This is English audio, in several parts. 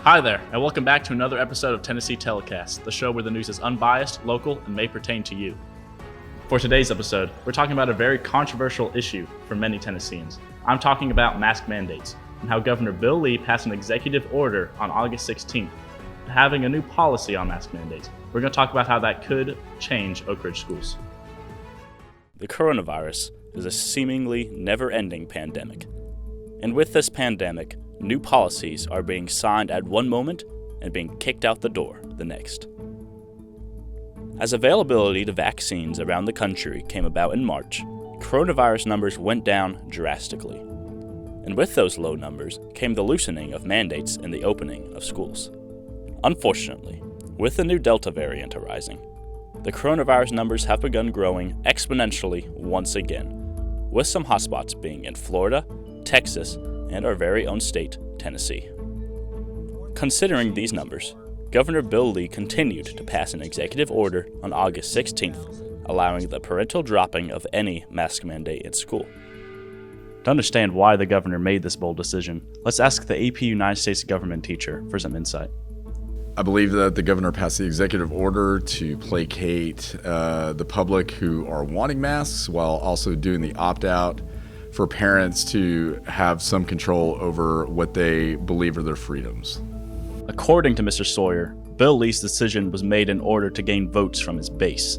Hi there, and welcome back to another episode of Tennessee Telecast, the show where the news is unbiased, local, and may pertain to you. For today's episode, we're talking about a very controversial issue for many Tennesseans. I'm talking about mask mandates and how Governor Bill Lee passed an executive order on August 16th, having a new policy on mask mandates. We're going to talk about how that could change Oak Ridge schools. The coronavirus is a seemingly never-ending pandemic. And with this pandemic, new policies are being signed at one moment and being kicked out the door the next. As availability to vaccines around the country came about in March, coronavirus numbers went down drastically. And with those low numbers came the loosening of mandates and the opening of schools. Unfortunately, with the new Delta variant arising, the coronavirus numbers have begun growing exponentially once again, with some hotspots being in Florida, Texas, and our very own state, Tennessee. Considering these numbers, Governor Bill Lee continued to pass an executive order on August 16th, allowing the parental dropping of any mask mandate in school. To understand why the governor made this bold decision, let's ask the AP United States government teacher for some insight. I believe that the governor passed the executive order to placate the public who are wanting masks while also doing the opt-out for parents to have some control over what they believe are their freedoms. According to Mr. Sawyer, Bill Lee's decision was made in order to gain votes from his base.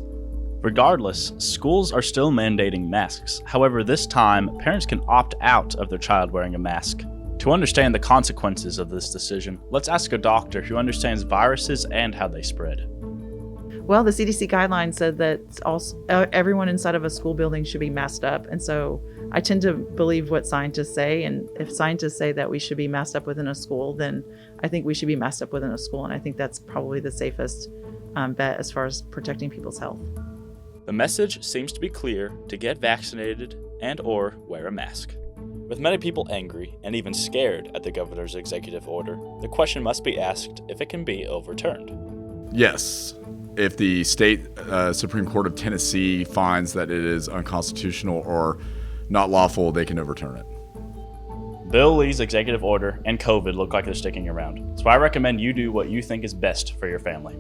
Regardless, schools are still mandating masks. However, this time, parents can opt out of their child wearing a mask. To understand the consequences of this decision, let's ask a doctor who understands viruses and how they spread. Well, the CDC guidelines said that everyone inside of a school building should be masked up. And so I tend to believe what scientists say. And if scientists say that we should be masked up within a school, then I think we should be masked up within a school. And I think that's probably the safest bet as far as protecting people's health. The message seems to be clear to get vaccinated and or wear a mask. With many people angry and even scared at the governor's executive order, the question must be asked if it can be overturned. Yes, if the state Supreme Court of Tennessee finds that it is unconstitutional or not lawful, they can overturn it. Bill Lee's executive order and COVID look like they're sticking around, so I recommend you do what you think is best for your family.